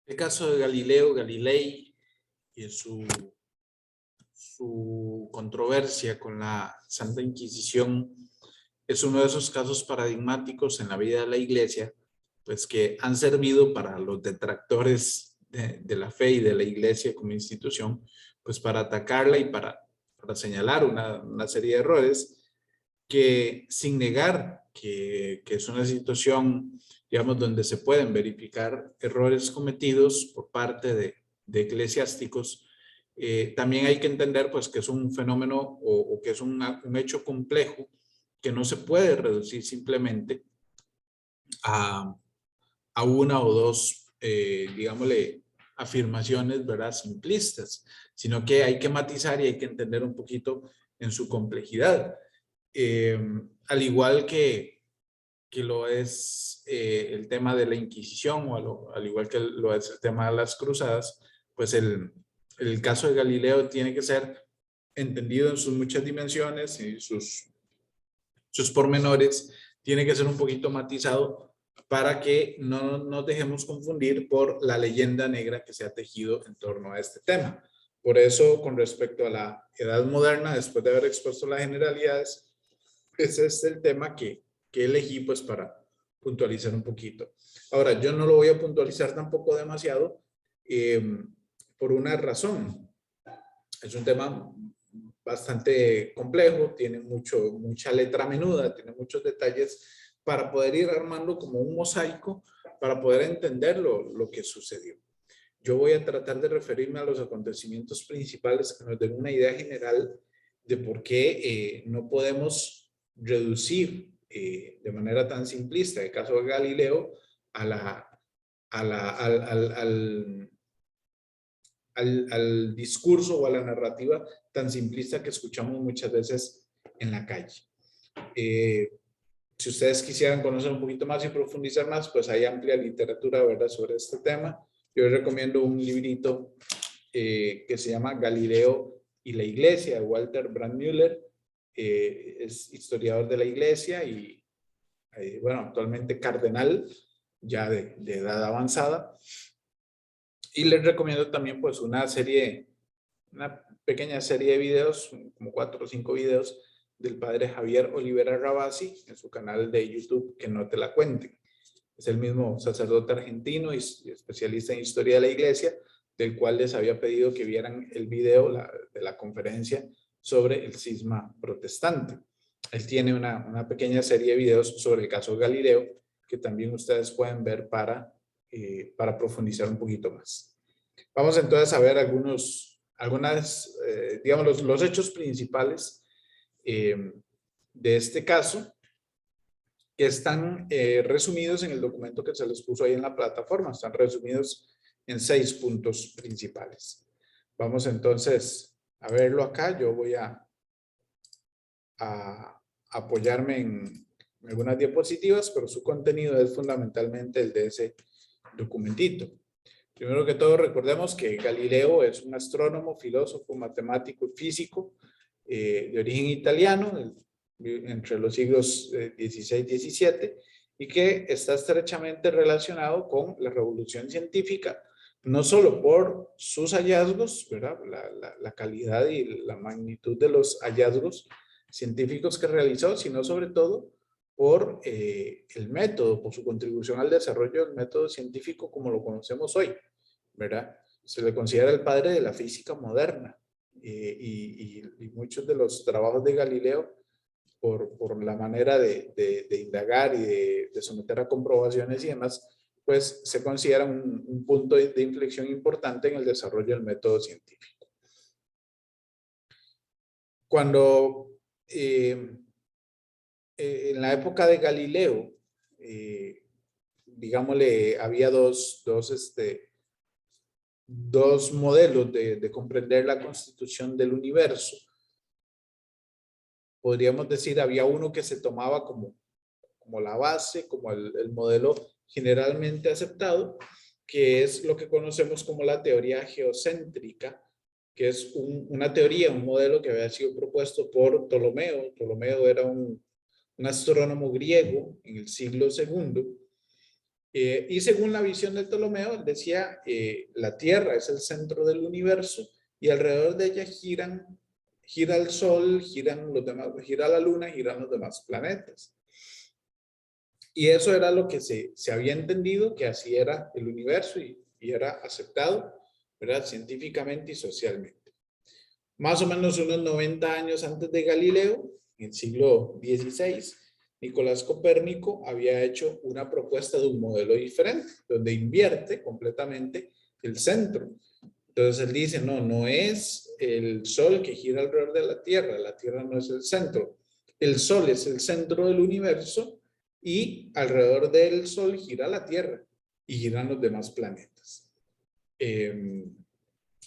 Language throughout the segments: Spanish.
El caso de Galileo Galilei y su controversia con la Santa Inquisición es uno de esos casos paradigmáticos en la vida de la Iglesia, pues que han servido para los detractores de la fe y de la Iglesia como institución, pues para atacarla y para señalar una serie de errores que, sin negar que es una situación, digamos, donde se pueden verificar errores cometidos por parte de eclesiásticos, también hay que entender pues que es un fenómeno o que es un hecho complejo que no se puede reducir simplemente a, a una o dos, digámosle, afirmaciones, ¿verdad?, simplistas, sino que hay que matizar y hay que entender un poquito en su complejidad. Al igual que lo es el tema de la Inquisición, o al igual que lo es el tema de las cruzadas, pues el caso de Galileo tiene que ser entendido en sus muchas dimensiones y sus pormenores, tiene que ser un poquito matizado para que no nos dejemos confundir por la leyenda negra que se ha tejido en torno a este tema. Por eso, con respecto a la Edad Moderna, después de haber expuesto las generalidades, ese es el tema que elegí pues para puntualizar un poquito. Ahora, yo no lo voy a puntualizar tampoco demasiado por una razón. Es un tema bastante complejo, tiene mucha letra menuda, tiene muchos detalles para poder ir armando como un mosaico para poder entender lo que sucedió. Yo voy a tratar de referirme a los acontecimientos principales que nos den una idea general de por qué no podemos reducir de manera tan simplista el caso de Galileo al discurso o a la narrativa tan simplista que escuchamos muchas veces en la calle. Si ustedes quisieran conocer un poquito más y profundizar más, pues hay amplia literatura, ¿verdad?, sobre este tema. Yo les recomiendo un librito que se llama Galileo y la Iglesia, de Walter Brandmüller. Es historiador de la Iglesia y, bueno, actualmente cardenal, ya de edad avanzada. Y les recomiendo también pues una pequeña serie de videos, como 4 o 5 videos del padre Javier Olivera Rabasi en su canal de YouTube, Que no te la cuenten. Es el mismo sacerdote argentino y especialista en historia de la Iglesia, del cual les había pedido que vieran el video de la conferencia sobre el cisma protestante. Él tiene una pequeña serie de videos sobre el caso de Galileo, que también ustedes pueden ver para profundizar un poquito más. Vamos entonces a ver digamos, los hechos principales de este caso, que están resumidos en el documento que se les puso ahí en la plataforma. Están resumidos en 6 puntos principales. Vamos entonces a verlo acá. Yo voy a apoyarme en algunas diapositivas, pero su contenido es fundamentalmente el de ese documentito. Primero que todo, recordemos que Galileo es un astrónomo, filósofo, matemático y físico de origen italiano, entre los siglos XVI y XVII, y que está estrechamente relacionado con la revolución científica, no solo por sus hallazgos, ¿verdad?, la calidad y la magnitud de los hallazgos científicos que realizó, sino sobre todo por el método, por su contribución al desarrollo del método científico como lo conocemos hoy, ¿verdad? Se le considera el padre de la física moderna y muchos de los trabajos de Galileo, por la manera de indagar y de someter a comprobaciones y demás, pues se considera un punto de inflexión importante en el desarrollo del método científico. Cuando en la época de Galileo, digámosle, había dos modelos de comprender la constitución del universo. Podríamos decir, había uno que se tomaba como la base, como el modelo generalmente aceptado, que es lo que conocemos como la teoría geocéntrica, que es una teoría, un modelo que había sido propuesto por Ptolomeo. Ptolomeo era un astrónomo griego en el siglo II, Y según la visión de Ptolomeo, él decía, la Tierra es el centro del universo y alrededor de ella gira el Sol, gira la Luna, giran los demás planetas. Y eso era lo que se había entendido, que así era el universo y era aceptado, ¿verdad? Científicamente y socialmente. Más o menos unos 90 años antes de Galileo, en el siglo XVI, Nicolás Copérnico había hecho una propuesta de un modelo diferente, donde invierte completamente el centro. Entonces él dice, no, no es el Sol que gira alrededor de la Tierra no es el centro. El Sol es el centro del universo y alrededor del Sol gira la Tierra y giran los demás planetas.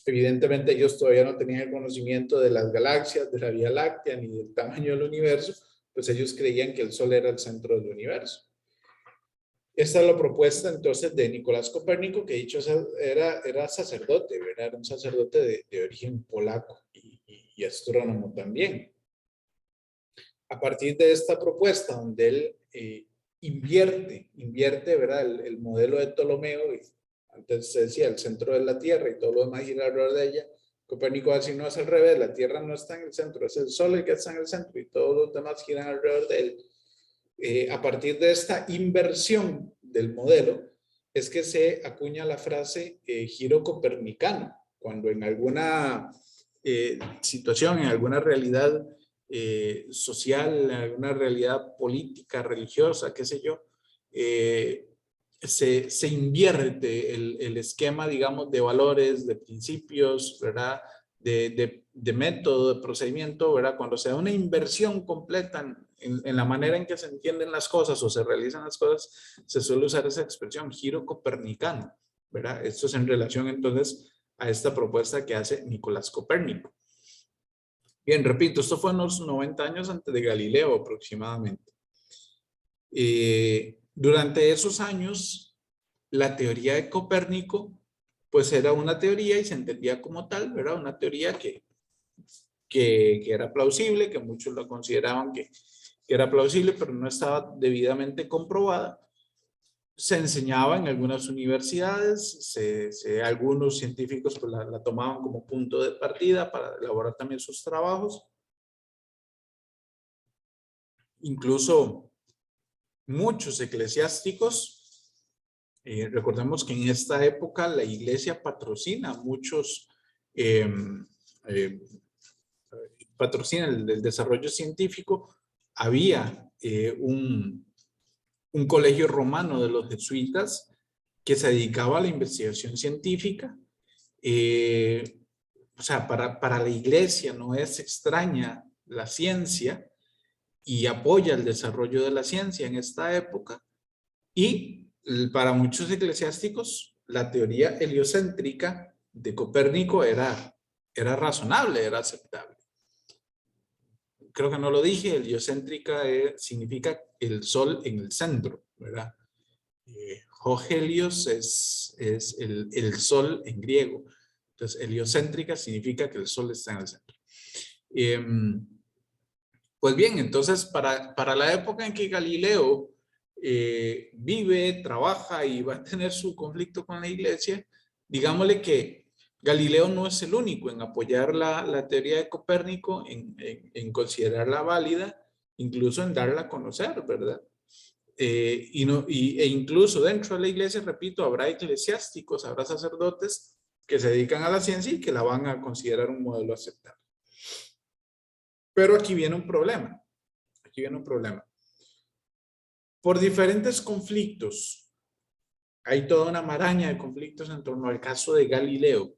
Evidentemente ellos todavía no tenían el conocimiento de las galaxias, de la Vía Láctea, ni del tamaño del universo, pues ellos creían que el Sol era el centro del universo. Esta es la propuesta entonces de Nicolás Copérnico, que dicho era sacerdote, ¿verdad? Era un sacerdote de origen polaco y astrónomo también. A partir de esta propuesta, donde él invierte, ¿verdad? El modelo de Ptolomeo, antes se decía el centro de la Tierra y todo lo demás gira alrededor de ella. Copérnico así no es al revés, la Tierra no está en el centro, es el Sol el que está en el centro y todos los demás giran alrededor de él. A partir de esta inversión del modelo, es que se acuña la frase giro copernicano, cuando en alguna situación, en alguna realidad social, en alguna realidad política, religiosa, qué sé yo, se invierte el esquema, digamos, de valores, de principios, ¿verdad? De método, de procedimiento, ¿verdad? Cuando se da una inversión completa en la manera en que se entienden las cosas o se realizan las cosas, se suele usar esa expresión, giro copernicano, ¿verdad? Esto es en relación entonces a esta propuesta que hace Nicolás Copérnico. Bien, repito, esto fue unos 90 años antes de Galileo aproximadamente. Durante esos años, la teoría de Copérnico, pues era una teoría y se entendía como tal, ¿verdad? Una teoría que era plausible, que muchos lo consideraban que era plausible, pero no estaba debidamente comprobada. Se enseñaba en algunas universidades, algunos científicos pues la tomaban como punto de partida para elaborar también sus trabajos. Incluso muchos eclesiásticos, recordemos que en esta época la iglesia patrocina muchos, patrocina el desarrollo científico. Había un colegio romano de los jesuitas que se dedicaba a la investigación científica. O sea, para la iglesia no es extraña la ciencia y apoya el desarrollo de la ciencia en esta época. Y para muchos eclesiásticos, la teoría heliocéntrica de Copérnico era razonable, era aceptable. Creo que no lo dije, heliocéntrica significa el sol en el centro, ¿verdad? Helios es el sol en griego. Entonces, heliocéntrica significa que el sol está en el centro. Pues bien, entonces para la época en que Galileo vive, trabaja y va a tener su conflicto con la iglesia, digámosle que Galileo no es el único en apoyar la teoría de Copérnico, en considerarla válida, incluso en darla a conocer, ¿verdad? E incluso dentro de la iglesia, repito, habrá eclesiásticos, habrá sacerdotes que se dedican a la ciencia y que la van a considerar un modelo aceptable. Pero aquí viene un problema. Aquí viene un problema. Por diferentes conflictos, hay toda una maraña de conflictos en torno al caso de Galileo.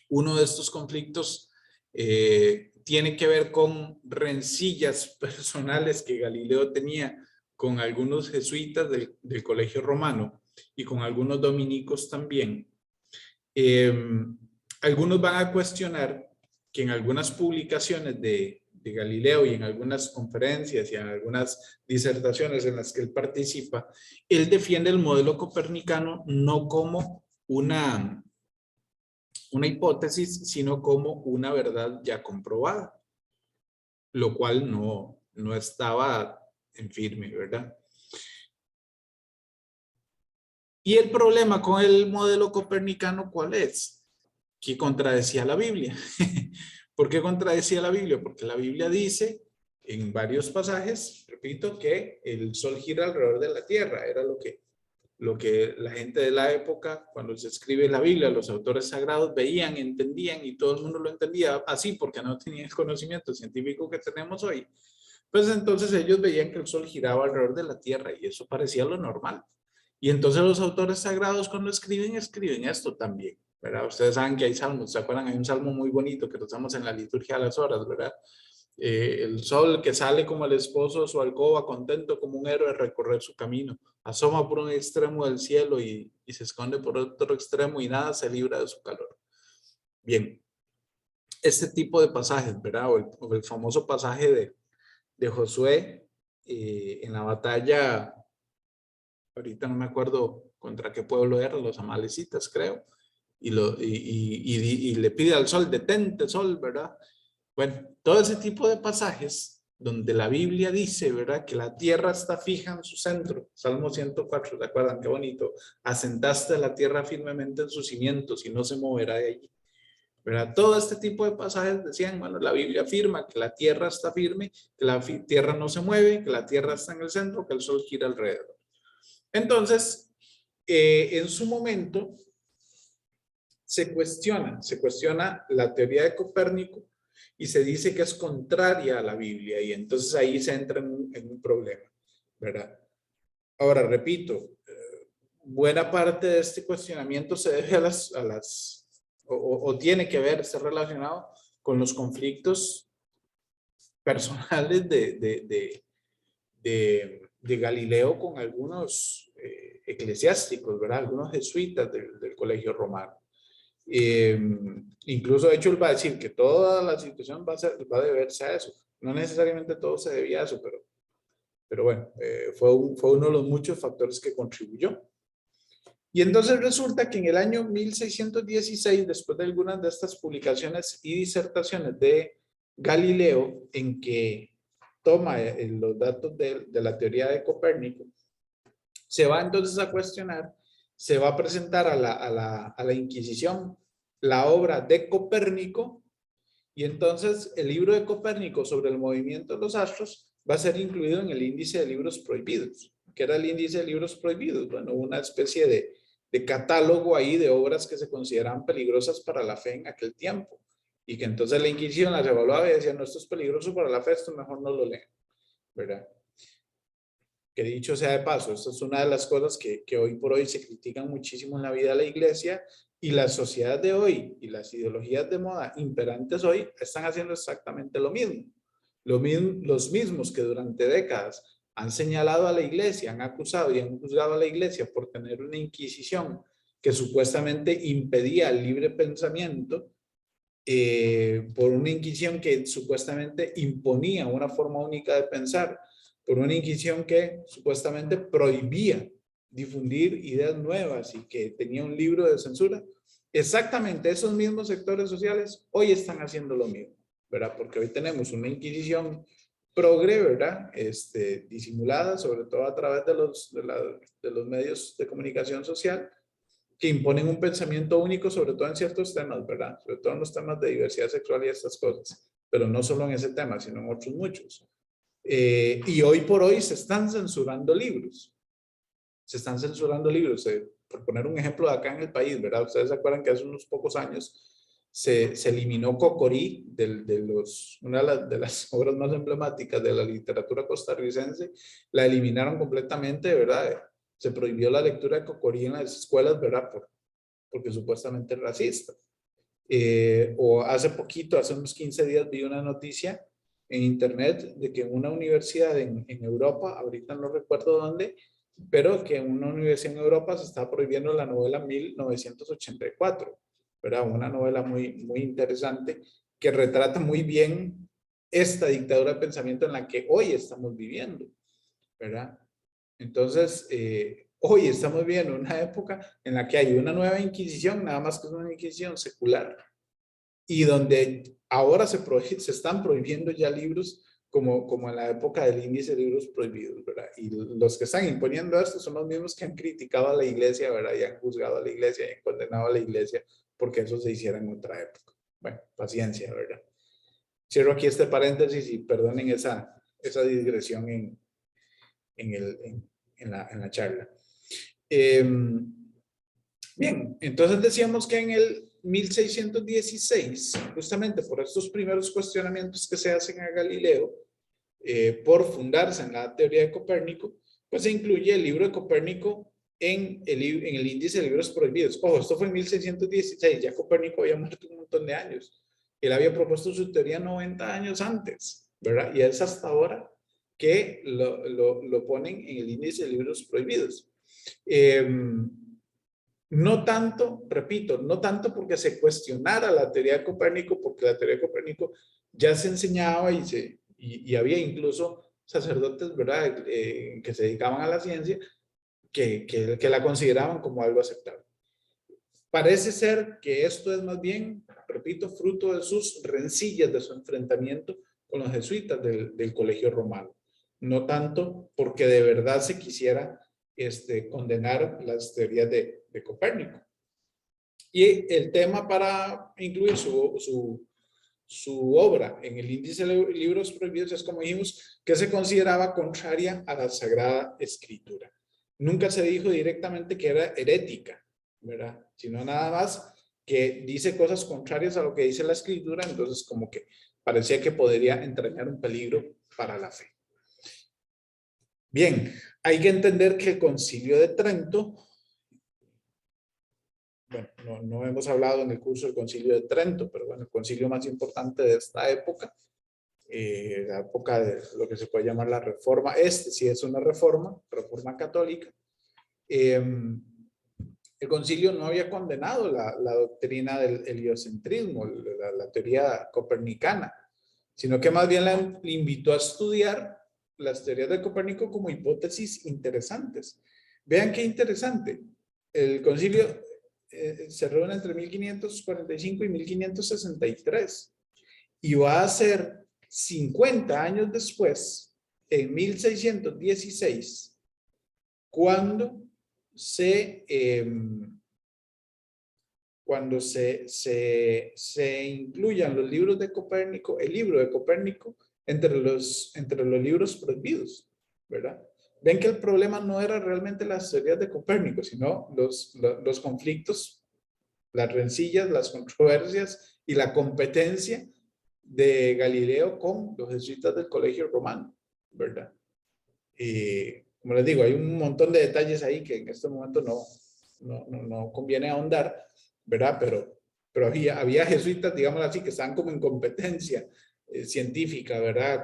Uno de estos conflictos tiene que ver con rencillas personales que Galileo tenía con algunos jesuitas del Colegio Romano y con algunos dominicos también. Algunos van a cuestionar que en algunas publicaciones de Galileo y en algunas conferencias y en algunas disertaciones en las que él participa, él defiende el modelo copernicano no como una hipótesis, sino como una verdad ya comprobada, lo cual no estaba en firme, ¿verdad? Y el problema con el modelo copernicano, ¿cuál es? Que contradecía la Biblia. ¿Por qué contradecía la Biblia? Porque la Biblia dice en varios pasajes, repito, que el sol gira alrededor de la tierra. Era lo que la gente de la época, cuando se escribe la Biblia, los autores sagrados veían, entendían, y todo el mundo lo entendía así porque no tenían el conocimiento científico que tenemos hoy. Pues entonces ellos veían que el sol giraba alrededor de la tierra y eso parecía lo normal. Y entonces los autores sagrados cuando escriben, escriben esto también, ¿verdad? Ustedes saben que hay salmos, ¿se acuerdan? Hay un salmo muy bonito que usamos en la liturgia a las horas, ¿verdad? El sol que sale como el esposo de su alcoba, contento como un héroe a recorrer su camino, asoma por un extremo del cielo y se esconde por otro extremo y nada se libra de su calor. Bien, este tipo de pasajes, ¿verdad? O el famoso pasaje de Josué en la batalla, ahorita no me acuerdo contra qué pueblo eran, los amalecitas, creo, y le pide al sol, detente sol, ¿verdad? Bueno, todo ese tipo de pasajes donde la Biblia dice, ¿verdad? Que la tierra está fija en su centro. Salmo 104, ¿se acuerdan? Qué bonito. Asentaste la tierra firmemente en sus cimientos y no se moverá de allí. ¿Verdad? Todo este tipo de pasajes decían, bueno, la Biblia afirma que la tierra está firme, que la tierra no se mueve, que la tierra está en el centro, que el sol gira alrededor. Entonces, en su momento, se cuestiona la teoría de Copérnico y se dice que es contraria a la Biblia y entonces ahí se entra en un problema, ¿verdad? Ahora, repito, buena parte de este cuestionamiento se debe o tiene que ver, ser relacionado con los conflictos personales de Galileo con algunos eclesiásticos, ¿verdad? Algunos jesuitas del Colegio Romano. Incluso de hecho él va a decir que toda la situación va a deberse a eso. No necesariamente todo se debía a eso, pero bueno, fue uno de los muchos factores que contribuyó. Y entonces resulta que en el año 1616, después de algunas de estas publicaciones y disertaciones de Galileo, en que toma los datos de la teoría de Copérnico, se va entonces a cuestionar, se va a presentar a la Inquisición la obra de Copérnico, y entonces el libro de Copérnico sobre el movimiento de los astros va a ser incluido en el índice de libros prohibidos. ¿Qué era el índice de libros prohibidos? Bueno, una especie de catálogo ahí de obras que se consideraban peligrosas para la fe en aquel tiempo. Y que entonces la Inquisición las evaluaba y decía, no, esto es peligroso para la fe, esto mejor no lo leen, ¿verdad? Que dicho sea de paso, esta es una de las cosas que hoy por hoy se critican muchísimo en la vida de la iglesia, y la sociedad de hoy y las ideologías de moda imperantes hoy están haciendo exactamente lo mismo. Los mismos que durante décadas han señalado a la iglesia, han acusado y han juzgado a la iglesia por tener una inquisición que supuestamente impedía el libre pensamiento, por una inquisición que supuestamente imponía una forma única de pensar, por una inquisición que supuestamente prohibía difundir ideas nuevas y que tenía un libro de censura. Exactamente esos mismos sectores sociales hoy están haciendo lo mismo, ¿verdad? Porque hoy tenemos una inquisición progre, ¿verdad? Disimulada, sobre todo a través de los medios de comunicación social, que imponen un pensamiento único, sobre todo en ciertos temas, ¿verdad? Sobre todo en los temas de diversidad sexual y estas cosas, pero no solo en ese tema, sino en otros muchos. Y hoy por hoy se están censurando libros. Se están censurando libros. Por poner un ejemplo de acá en el país, ¿verdad? Ustedes se acuerdan que hace unos pocos años se eliminó Cocorí, una de las obras más emblemáticas de la literatura costarricense, la eliminaron completamente, ¿verdad? Se prohibió la lectura de Cocorí en las escuelas, ¿verdad? Porque supuestamente es racista. O hace poquito, hace unos 15 días, vi una noticia en internet de que en una universidad en Europa, ahorita no recuerdo dónde, pero que en una universidad en Europa se está prohibiendo la novela 1984, ¿verdad? Una novela muy, muy interesante que retrata muy bien esta dictadura de pensamiento en la que hoy estamos viviendo, ¿verdad? Entonces, hoy estamos viviendo una época en la que hay una nueva inquisición, nada más que es una inquisición secular, y donde ahora se están prohibiendo ya libros como en la época del índice de libros prohibidos, ¿verdad? Y los que están imponiendo esto son los mismos que han criticado a la iglesia, ¿verdad? Y han juzgado a la iglesia y han condenado a la iglesia porque eso se hiciera en otra época. Bueno, paciencia, ¿verdad? Cierro aquí este paréntesis y perdonen esa digresión en la charla. Bien, entonces decíamos que en el 1616, justamente por estos primeros cuestionamientos que se hacen a Galileo, por fundarse en la teoría de Copérnico, pues se incluye el libro de Copérnico en el índice de libros prohibidos. Ojo, esto fue en 1616, ya Copérnico había muerto un montón de años. Él había propuesto su teoría 90 años antes, ¿verdad? Y es hasta ahora que lo ponen en el índice de libros prohibidos. No tanto, repito, no tanto porque se cuestionara la teoría de Copérnico, porque la teoría de Copérnico ya se enseñaba y había incluso sacerdotes, ¿verdad?, que se dedicaban a la ciencia, que la consideraban como algo aceptable. Parece ser que esto es más bien, repito, fruto de sus rencillas, de su enfrentamiento con los jesuitas del Colegio Romano. No tanto porque de verdad se quisiera condenar las teorías de Copérnico. Y el tema para incluir su obra en el índice de libros prohibidos es, como dijimos, que se consideraba contraria a la Sagrada Escritura. Nunca se dijo directamente que era herética, ¿verdad? Sino nada más que dice cosas contrarias a lo que dice la Escritura, entonces como que parecía que podría entrañar un peligro para la fe. Bien, hay que entender que el Concilio de Trento, bueno, no hemos hablado en el curso del Concilio de Trento, pero bueno, el concilio más importante de esta época, la época de lo que se puede llamar la Reforma, sí es una reforma católica. El concilio no había condenado la doctrina del heliocentrismo, la teoría copernicana, sino que más bien la invitó a estudiar las teorías de Copérnico como hipótesis interesantes. Vean qué interesante. El concilio se reúne entre 1545 y 1563 y va a ser 50 años después, en 1616, cuando se incluyan los libros de Copérnico, el libro de Copérnico, entre los libros prohibidos, ¿verdad? Ven que el problema no era realmente las teorías de Copérnico, sino los conflictos, las rencillas, las controversias y la competencia de Galileo con los jesuitas del Colegio Romano, ¿verdad? Como les digo, hay un montón de detalles ahí que en este momento no conviene ahondar, ¿verdad? Pero había jesuitas, digamos así, que estaban como en competencia científica, ¿verdad?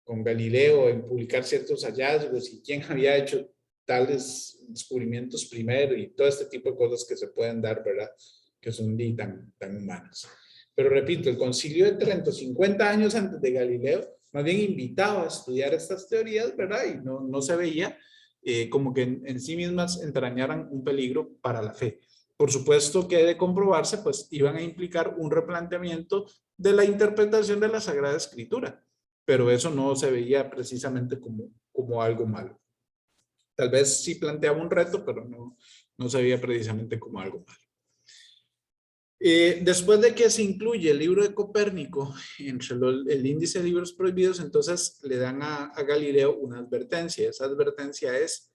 Con Galileo en publicar ciertos hallazgos y quién había hecho tales descubrimientos primero y todo este tipo de cosas que se pueden dar, ¿verdad? Que son tan humanas. Pero repito, el Concilio de Trento, 50 años antes de Galileo, más bien invitaba a estudiar estas teorías, ¿verdad? Y no se veía como que en sí mismas entrañaran un peligro para la fe. Por supuesto que de comprobarse, pues iban a implicar un replanteamiento de la interpretación de la Sagrada Escritura, pero eso no se veía precisamente como algo malo. Tal vez sí planteaba un reto, pero no se veía precisamente como algo malo. Después de que se incluye el libro de Copérnico entre el índice de libros prohibidos, entonces le dan a Galileo una advertencia. Esa advertencia es,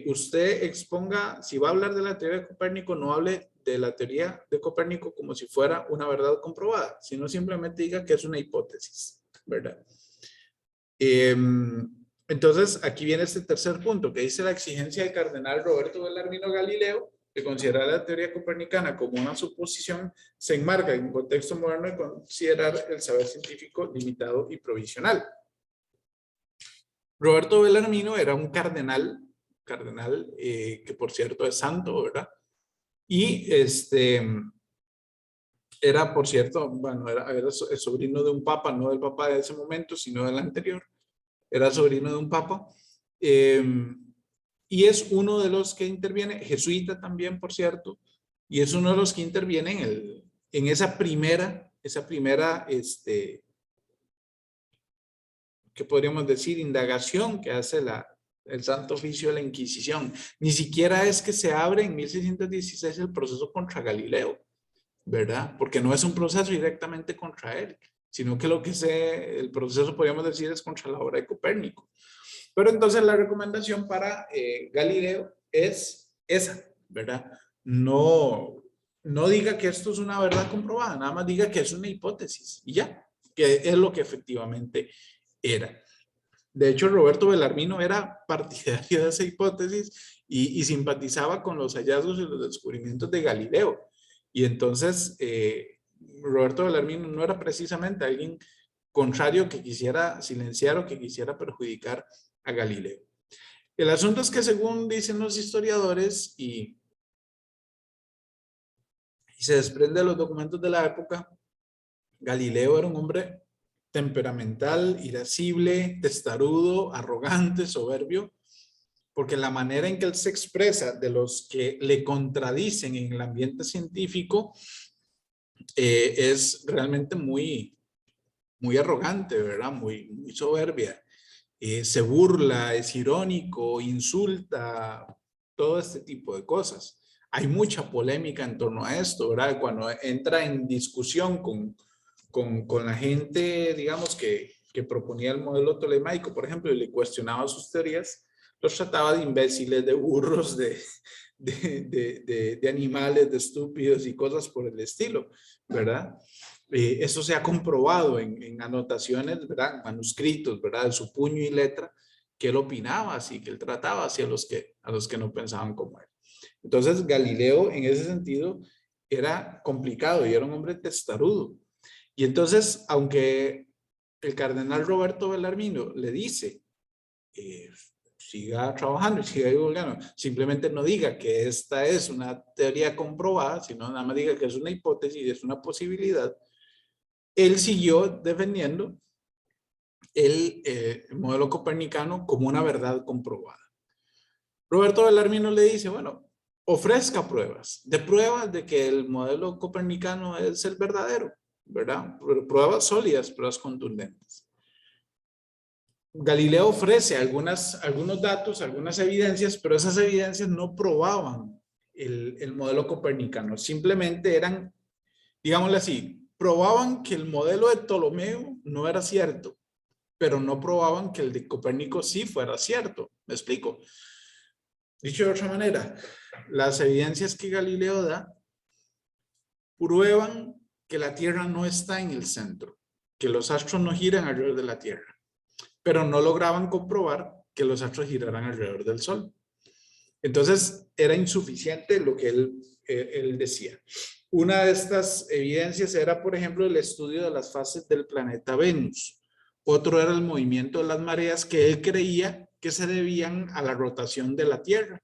usted exponga, si va a hablar de la teoría de Copérnico, no hable de la teoría de Copérnico como si fuera una verdad comprobada, sino simplemente diga que es una hipótesis, ¿verdad? Entonces, aquí viene este tercer punto, que dice la exigencia del cardenal Roberto Bellarmino Galileo de considerar la teoría copernicana como una suposición, se enmarca en un contexto moderno de considerar el saber científico limitado y provisional. Roberto Bellarmino era un cardenal que por cierto es santo, ¿verdad? Y era, por cierto, bueno, era el sobrino de un papa, no del papa de ese momento, sino del anterior. Era sobrino de un papa. Y es uno de los que interviene, jesuita también, por cierto, y es uno de los que interviene en esa primera ¿qué podríamos decir? Indagación que hace el Santo Oficio de la Inquisición. Ni siquiera es que se abre en 1616 el proceso contra Galileo, ¿verdad? Porque no es un proceso directamente contra él, sino que el proceso, podríamos decir, es contra la obra de Copérnico. Pero entonces la recomendación para Galileo es esa, ¿verdad? No, no diga que esto es una verdad comprobada, nada más diga que es una hipótesis y ya, que es lo que efectivamente era. De hecho, Roberto Bellarmino era partidario de esa hipótesis y simpatizaba con los hallazgos y los descubrimientos de Galileo. Y entonces, Roberto Bellarmino no era precisamente alguien contrario que quisiera silenciar o que quisiera perjudicar a Galileo. El asunto es que, según dicen los historiadores, y se desprende de los documentos de la época, Galileo era un hombre temperamental, irascible, testarudo, arrogante, soberbio, porque la manera en que él se expresa de los que le contradicen en el ambiente científico es realmente muy, muy arrogante, ¿verdad? Muy, muy soberbia. Se burla, es irónico, insulta, todo este tipo de cosas. Hay mucha polémica en torno a esto, ¿verdad? Cuando entra en discusión con la gente, digamos, que proponía el modelo tolemaico, por ejemplo, y le cuestionaba sus teorías, los trataba de imbéciles, de burros, de animales, de estúpidos y cosas por el estilo, ¿verdad? Eso se ha comprobado en anotaciones, ¿verdad? Manuscritos, ¿verdad? De su puño y letra, que él opinaba así, que él trataba así a los que no pensaban como él. Entonces, Galileo, en ese sentido, era complicado y era un hombre testarudo. Y entonces, aunque el cardenal Roberto Bellarmino le dice, siga trabajando y siga divulgando, simplemente no diga que esta es una teoría comprobada, sino nada más diga que es una hipótesis y es una posibilidad, él siguió defendiendo el modelo copernicano como una verdad comprobada. Roberto Bellarmino le dice, bueno, ofrezca pruebas de que el modelo copernicano es el verdadero, ¿verdad? Pruebas sólidas, pruebas contundentes. Galileo ofrece algunos datos, algunas evidencias, pero esas evidencias no probaban el modelo copernicano, simplemente eran, digámoslo así, probaban que el modelo de Ptolomeo no era cierto, pero no probaban que el de Copérnico sí fuera cierto. ¿Me explico? Dicho de otra manera, las evidencias que Galileo da prueban que la Tierra no está en el centro, que los astros no giran alrededor de la Tierra, pero no lograban comprobar que los astros giraran alrededor del Sol. Entonces, era insuficiente lo que él decía. Una de estas evidencias era, por ejemplo, el estudio de las fases del planeta Venus. Otro era el movimiento de las mareas que él creía que se debían a la rotación de la Tierra,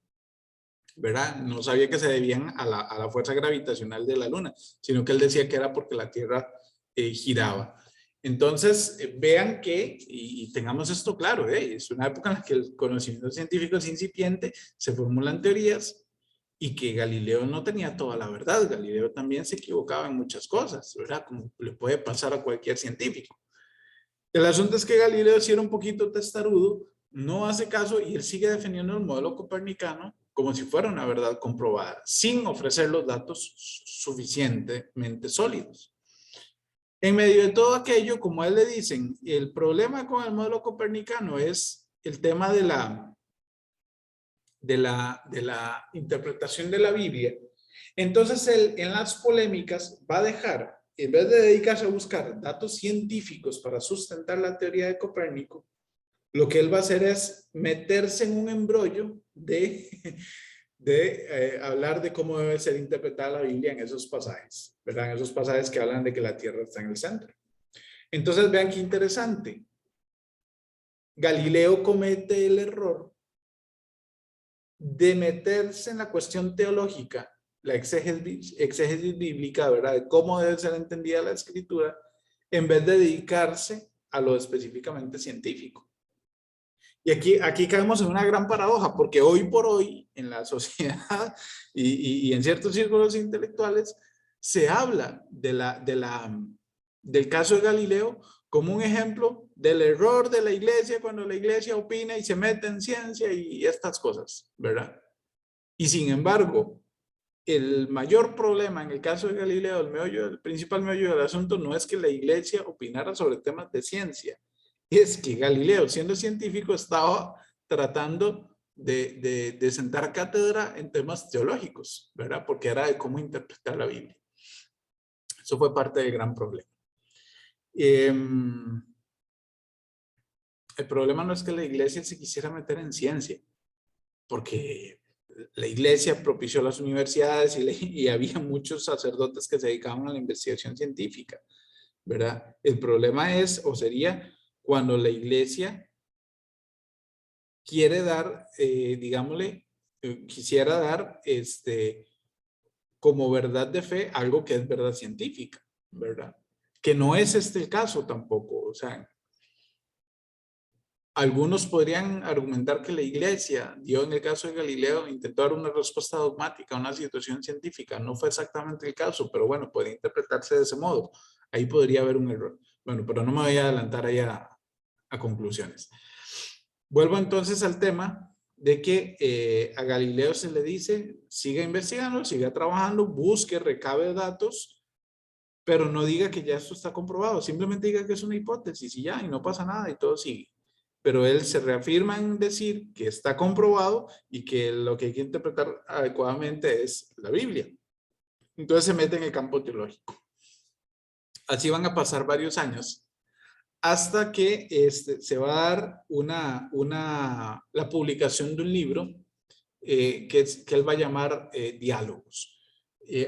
¿verdad? No sabía que se debían a la fuerza gravitacional de la Luna, sino que él decía que era porque la Tierra giraba. Entonces, vean que, y tengamos esto claro, es una época en la que el conocimiento científico es incipiente, se formulan teorías y que Galileo no tenía toda la verdad. Galileo también se equivocaba en muchas cosas, ¿verdad? Como le puede pasar a cualquier científico. El asunto es que Galileo, si era un poquito testarudo, no hace caso y él sigue defendiendo el modelo copernicano como si fuera una verdad comprobada, sin ofrecer los datos suficientemente sólidos. En medio de todo aquello, como a él le dicen, el problema con el modelo copernicano es el tema de la interpretación de la Biblia. Entonces, él en las polémicas va a dejar, en vez de dedicarse a buscar datos científicos para sustentar la teoría de Copérnico, lo que él va a hacer es meterse en un embrollo de hablar de cómo debe ser interpretada la Biblia en esos pasajes, ¿verdad? En esos pasajes que hablan de que la Tierra está en el centro. Entonces, vean qué interesante. Galileo comete el error de meterse en la cuestión teológica, la exégesis bíblica, ¿verdad? De cómo debe ser entendida la escritura, en vez de dedicarse a lo específicamente científico. Y aquí caemos en una gran paradoja, porque hoy por hoy, en la sociedad y en ciertos círculos intelectuales, se habla del caso de Galileo como un ejemplo del error de la iglesia cuando la iglesia opina y se mete en ciencia y estas cosas, ¿verdad? Y sin embargo, el mayor problema en el caso de Galileo, el principal meollo del asunto no es que la iglesia opinara sobre temas de ciencia, es que Galileo, siendo científico, estaba tratando de sentar cátedra en temas teológicos, ¿verdad? Porque era de cómo interpretar la Biblia. Eso fue parte del gran problema. El problema no es que la iglesia se quisiera meter en ciencia, porque la iglesia propició las universidades y había muchos sacerdotes que se dedicaban a la investigación científica, ¿verdad? El problema es, o sería, cuando la iglesia quiere dar, digámosle, quisiera dar como verdad de fe algo que es verdad científica, ¿verdad? Que no es el caso tampoco, o sea, algunos podrían argumentar que la iglesia dio en el caso de Galileo, intentó dar una respuesta dogmática a una situación científica. No fue exactamente el caso, pero bueno, puede interpretarse de ese modo. Ahí podría haber un error. Bueno, pero no me voy a adelantar ahí a conclusiones. Vuelvo entonces al tema de que a Galileo se le dice, siga investigando, siga trabajando, busque, recabe datos, pero no diga que ya esto está comprobado. Simplemente diga que es una hipótesis y ya, y no pasa nada y todo sigue. Pero él se reafirma en decir que está comprobado y que lo que hay que interpretar adecuadamente es la Biblia. Entonces se mete en el campo teológico. Así van a pasar varios años hasta que se va a dar la publicación de un libro que él va a llamar Diálogos.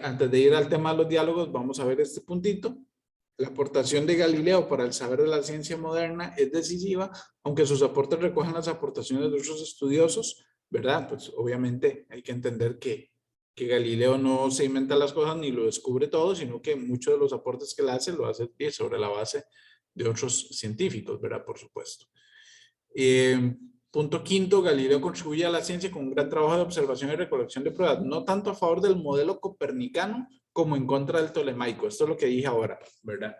Antes de ir al tema de los diálogos, vamos a ver este puntito. La aportación de Galileo para el saber de la ciencia moderna es decisiva, aunque sus aportes recogen las aportaciones de otros estudiosos, ¿verdad? Pues obviamente hay que entender que Galileo no se inventa las cosas ni lo descubre todo, sino que muchos de los aportes que él hace lo hace sobre la base de otros científicos, ¿verdad? Por supuesto. Punto quinto, Galileo contribuye a la ciencia con un gran trabajo de observación y recolección de pruebas, no tanto a favor del modelo copernicano como en contra del tolemaico. Esto es lo que dije ahora, ¿verdad?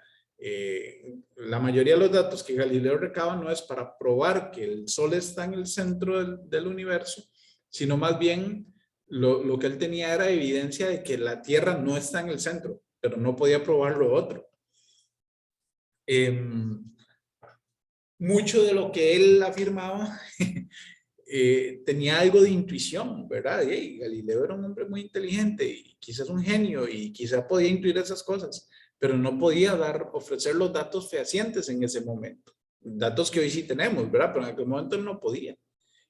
La mayoría de los datos que Galileo recaba no es para probar que el Sol está en el centro del universo, sino más bien lo que él tenía era evidencia de que la Tierra no está en el centro, pero no podía probar lo otro. Mucho de lo que él afirmaba tenía algo de intuición, ¿verdad? Galileo era un hombre muy inteligente y quizás un genio y quizás podía intuir esas cosas, pero no podía ofrecer los datos fehacientes en ese momento. Datos que hoy sí tenemos, ¿verdad? Pero en aquel momento él no podía.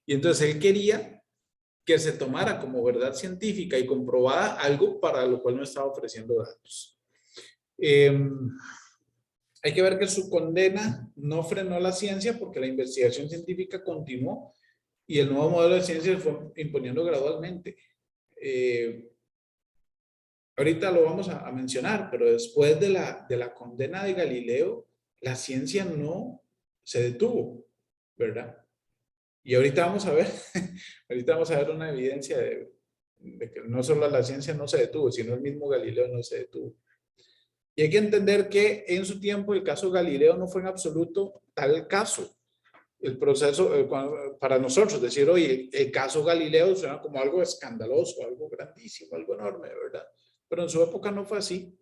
Y entonces él quería que se tomara como verdad científica y comprobada algo para lo cual no estaba ofreciendo datos. Hay que ver que su condena no frenó la ciencia porque la investigación científica continuó y el nuevo modelo de ciencia se fue imponiendo gradualmente. Ahorita lo vamos a mencionar, pero después de la condena de Galileo, la ciencia no se detuvo, ¿verdad? Y ahorita vamos a ver, ahorita vamos a ver una evidencia de que no solo la ciencia no se detuvo, sino el mismo Galileo no se detuvo. Y hay que entender que en su tiempo el caso Galileo no fue en absoluto tal caso. El proceso, para nosotros, decir, oye, el caso Galileo suena como algo escandaloso, algo grandísimo, algo enorme, ¿verdad? Pero en su época no fue así.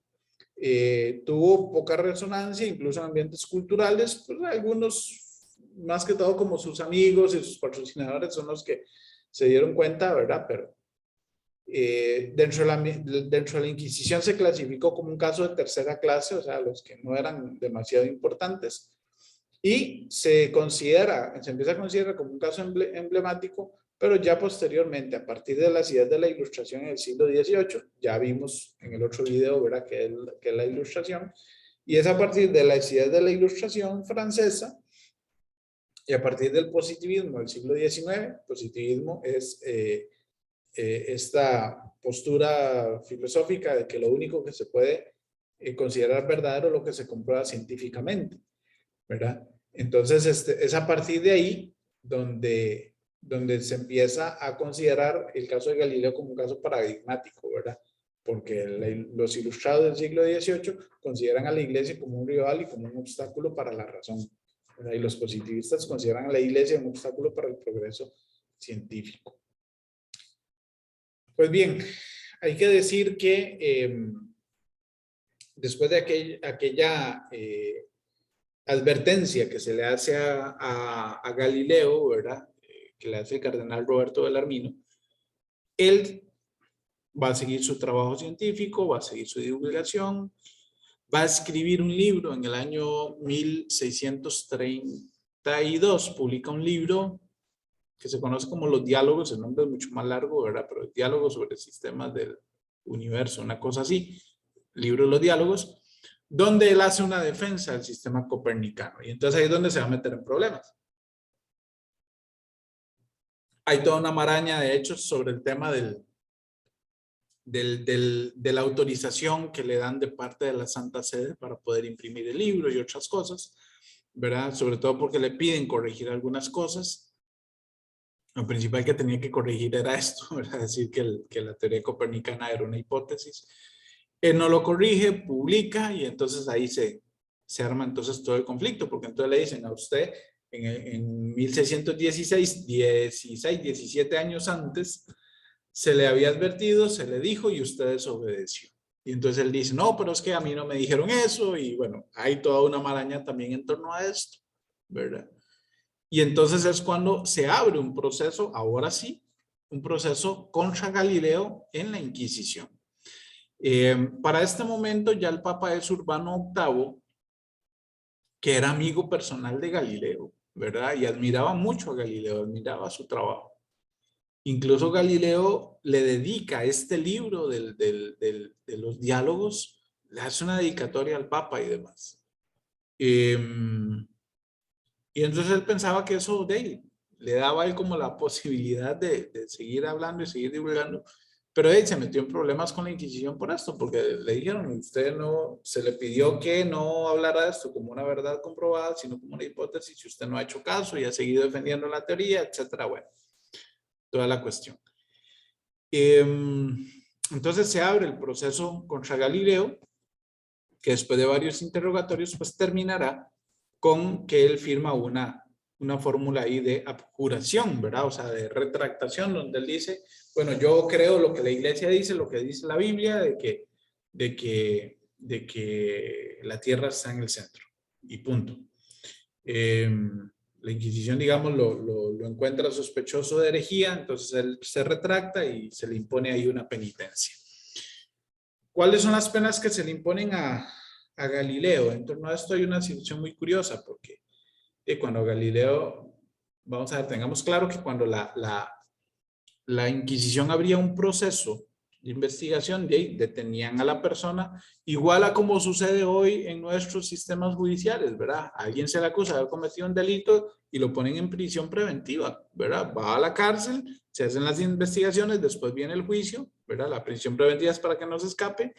Tuvo poca resonancia, incluso en ambientes culturales, pues algunos, más que todo como sus amigos y sus patrocinadores son los que se dieron cuenta, ¿verdad? Pero dentro de la Inquisición se clasificó como un caso de tercera clase, o sea, los que no eran demasiado importantes, y se empieza a considerar como un caso emblemático, pero ya posteriormente, a partir de las ideas de la Ilustración en el siglo XVIII, ya vimos en el otro video, ¿verdad?, que es la Ilustración, y es a partir de las ideas de la Ilustración francesa y a partir del positivismo del siglo XIX. Positivismo es esta postura filosófica de que lo único que se puede considerar verdadero es lo que se comprueba científicamente, ¿verdad? Entonces, es a partir de ahí donde se empieza a considerar el caso de Galileo como un caso paradigmático, ¿verdad? Porque los ilustrados del siglo XVIII consideran a la iglesia como un rival y como un obstáculo para la razón. ¿verdad? Y los positivistas consideran a la iglesia un obstáculo para el progreso científico. Pues bien, hay que decir que después de aquella advertencia que se le hace a Galileo, ¿verdad? Que le hace el cardenal Roberto Bellarmino, él va a seguir su trabajo científico, va a seguir su divulgación, va a escribir un libro en el año 1632, publica un libro que se conoce como Los Diálogos, el nombre es mucho más largo, ¿verdad? Pero Diálogos sobre sistemas del universo, una cosa así, libro de los Diálogos, donde él hace una defensa del sistema copernicano. Y entonces ahí es donde se va a meter en problemas. Hay toda una maraña de hechos sobre el tema de la autorización que le dan de parte de la Santa Sede para poder imprimir el libro y otras cosas, ¿verdad? Sobre todo porque le piden corregir algunas cosas. Lo principal que tenía que corregir era esto, ¿verdad? Decir que la teoría copernicana era una hipótesis. Él no lo corrige, publica y entonces ahí se arma entonces todo el conflicto, porque entonces le dicen a usted en 1616, 17 años antes, se le había advertido, se le dijo y usted desobedeció. Y entonces él dice, no, pero es que a mí no me dijeron eso y bueno, hay toda una maraña también en torno a esto, ¿verdad? Y entonces es cuando se abre un proceso, ahora sí, un proceso contra Galileo en la Inquisición. Para este momento ya el Papa es Urbano VIII, que era amigo personal de Galileo, ¿verdad? Y admiraba mucho a Galileo, admiraba su trabajo. Incluso Galileo le dedica este libro de los diálogos, le hace una dedicatoria al Papa y demás. Y entonces él pensaba que eso de él, le daba a él como la posibilidad de seguir hablando y seguir divulgando. Pero él se metió en problemas con la Inquisición por esto, porque le dijeron, usted no, se le pidió que no hablara de esto como una verdad comprobada, sino como una hipótesis, y usted no ha hecho caso y ha seguido defendiendo la teoría, etcétera. Bueno, toda la cuestión. Entonces se abre el proceso contra Galileo, que después de varios interrogatorios, pues terminará con que él firma una fórmula ahí de abjuración, ¿verdad? O sea, de retractación, donde él dice, bueno, yo creo lo que la iglesia dice, lo que dice la Biblia, de que la tierra está en el centro, y punto. La Inquisición, digamos, lo encuentra sospechoso de herejía, entonces él se retracta y se le impone ahí una penitencia. ¿Cuáles son las penas que se le imponen a Galileo? En torno a esto hay una situación muy curiosa, porque cuando Galileo, vamos a ver, tengamos claro que cuando la Inquisición abría un proceso de investigación, detenían a la persona, igual a como sucede hoy en nuestros sistemas judiciales, ¿verdad? A alguien se le acusa de haber cometido un delito y lo ponen en prisión preventiva, ¿verdad? Va a la cárcel, se hacen las investigaciones, después viene el juicio, ¿verdad? La prisión preventiva es para que no se escape,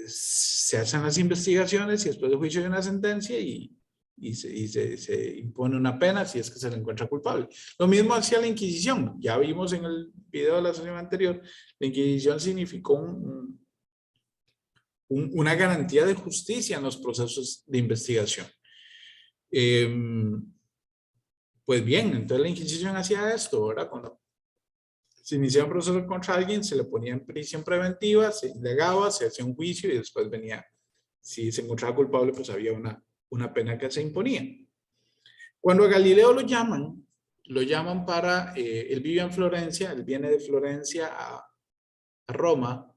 se hacen las investigaciones y después del juicio hay una sentencia y se impone una pena si es que se le encuentra culpable. Lo mismo hacía la Inquisición. Ya vimos en el video de la sesión anterior, la Inquisición significó una garantía de justicia en los procesos de investigación. Pues bien, entonces la Inquisición hacía esto, ¿verdad? Cuando se iniciaba un proceso contra alguien, se le ponía en prisión preventiva, se indagaba, se hacía un juicio y después venía, si se encontraba culpable, pues había una pena que se imponía. Cuando a Galileo lo llaman para, él vive en Florencia, él viene de Florencia a Roma,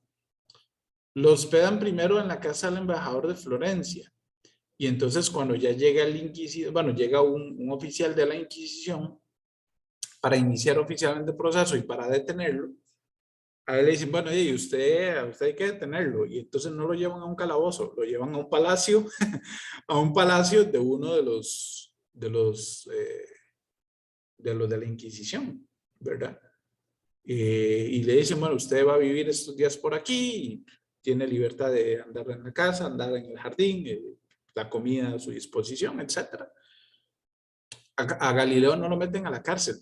lo hospedan primero en la casa del embajador de Florencia, y entonces cuando ya llega el inquisidor, bueno, llega un oficial de la Inquisición para iniciar oficialmente el proceso y para detenerlo, a él le dicen, bueno, y usted hay que detenerlo, y entonces no lo llevan a un calabozo, lo llevan a un palacio, a un palacio de uno de los de la Inquisición, ¿verdad? Y le dicen, bueno, usted va a vivir estos días por aquí, y tiene libertad de andar en la casa, andar en el jardín, la comida a su disposición, etcétera. A Galileo no lo meten a la cárcel,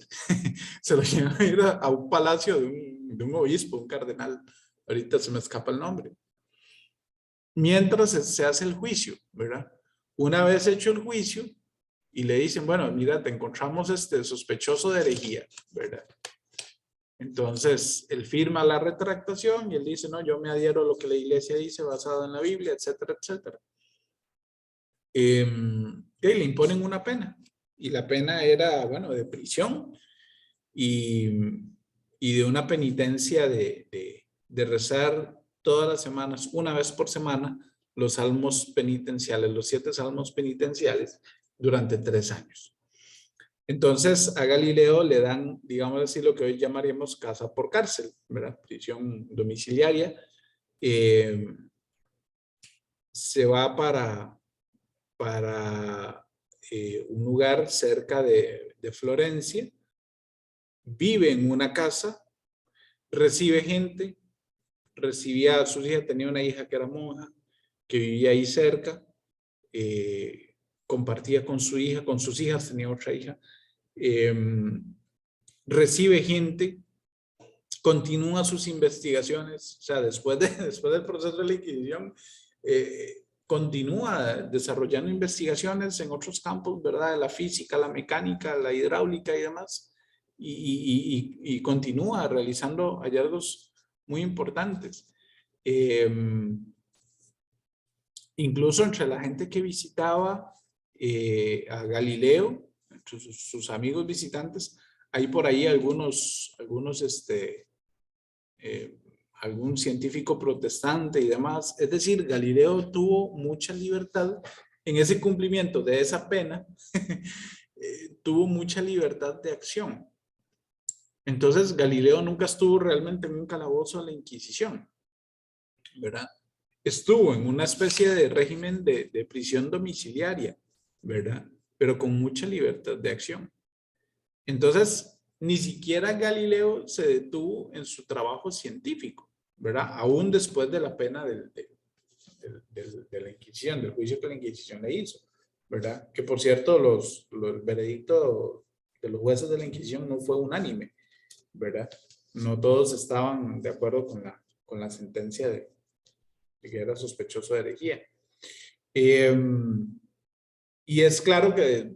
se lo llevan a ir a un palacio de un obispo, un cardenal, ahorita se me escapa el nombre. Mientras se hace el juicio, ¿verdad? Una vez hecho el juicio, y le dicen, bueno, mira, te encontramos sospechoso de herejía, ¿verdad? Entonces, él firma la retractación y él dice, no, yo me adhiero a lo que la iglesia dice basado en la Biblia, etcétera, etcétera. Y le imponen una pena. Y la pena era, bueno, de prisión y de una penitencia de rezar todas las semanas, una vez por semana, los salmos penitenciales, los 7 salmos penitenciales, durante 3 años. Entonces a Galileo le dan, digamos así, lo que hoy llamaríamos casa por cárcel, ¿verdad? Prisión domiciliaria. Se va para un lugar cerca de Florencia, vive en una casa, recibe gente, recibía a sus hijas, tenía una hija que era monja, que vivía ahí cerca, compartía con su hija, con sus hijas, tenía otra hija, recibe gente, continúa sus investigaciones, o sea, después del proceso de la Inquisición, continúa desarrollando investigaciones en otros campos, ¿verdad? La física, la mecánica, la hidráulica y demás, y continúa realizando hallazgos muy importantes. Incluso entre la gente que visitaba a Galileo, entre sus amigos visitantes, hay por ahí algún científico protestante y demás. Es decir, Galileo tuvo mucha libertad en ese cumplimiento de esa pena, tuvo mucha libertad de acción. Entonces, Galileo nunca estuvo realmente en un calabozo de la Inquisición, ¿verdad? Estuvo en una especie de régimen de prisión domiciliaria, ¿verdad? Pero con mucha libertad de acción. Entonces, ni siquiera Galileo se detuvo en su trabajo científico, ¿verdad? Aún después de la pena de la Inquisición, del juicio que la Inquisición le hizo, ¿verdad? Que por cierto, el veredicto de los jueces de la Inquisición no fue unánime, ¿verdad? No todos estaban de acuerdo con la sentencia de que era sospechoso de herejía. Y es claro que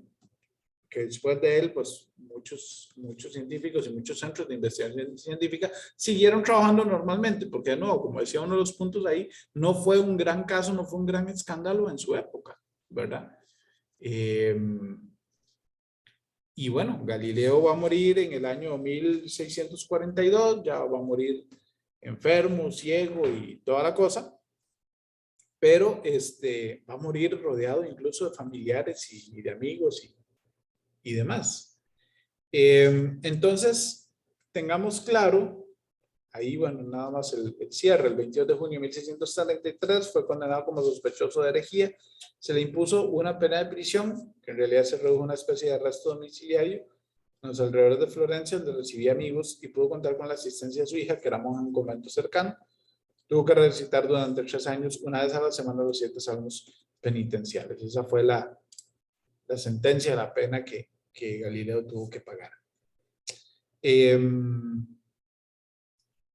después de él, pues muchos científicos y muchos centros de investigación científica siguieron trabajando normalmente, porque de nuevo, como decía uno de los puntos ahí, no fue un gran caso, no fue un gran escándalo en su época, ¿verdad? Y bueno, Galileo va a morir en el año 1642, ya va a morir enfermo, ciego y toda la cosa, pero va a morir rodeado incluso de familiares y de amigos y demás. Entonces, tengamos claro, ahí bueno, nada más el cierre, el 22 de junio de 1633 fue condenado como sospechoso de herejía, se le impuso una pena de prisión, que en realidad se redujo a una especie de arresto domiciliario en los alrededores de Florencia, donde recibía amigos y pudo contar con la asistencia de su hija, que era monja en un convento cercano. Tuvo que recitar durante 3 años, una vez a la semana, los 7 salmos penitenciales. Esa fue la sentencia, la pena que Galileo tuvo que pagar.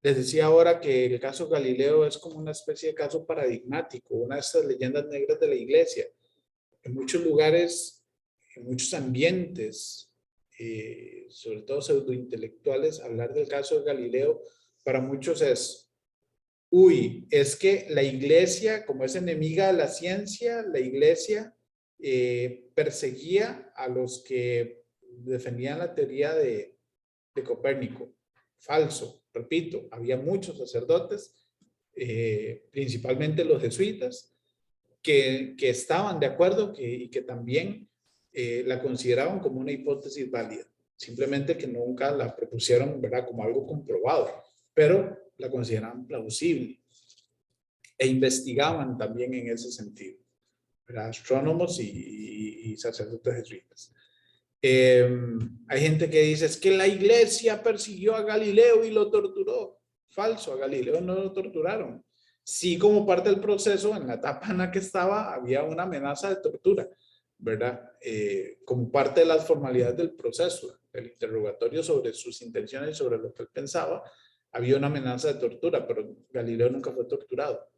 Les decía ahora que el caso Galileo es como una especie de caso paradigmático, una de estas leyendas negras de la iglesia. En muchos lugares, en muchos ambientes, sobre todo pseudointelectuales, hablar del caso de Galileo para muchos es, uy, es que la iglesia, como es enemiga de la ciencia, la iglesia perseguía a los que defendían la teoría de Copérnico. Falso, repito, había muchos sacerdotes, principalmente los jesuitas, que estaban de acuerdo y que también la consideraban como una hipótesis válida. Simplemente que nunca la propusieron, ¿verdad?, como algo comprobado, pero la consideraban plausible e investigaban también en ese sentido, ¿verdad? Astrónomos y sacerdotes jesuitas. Hay gente que dice, es que la iglesia persiguió a Galileo y lo torturó. Falso, a Galileo no lo torturaron. Sí, como parte del proceso, en la etapa en la que estaba, había una amenaza de tortura, ¿verdad? Como parte de las formalidades del proceso, el interrogatorio sobre sus intenciones y sobre lo que él pensaba, había una amenaza de tortura, pero Galileo nunca fue torturado.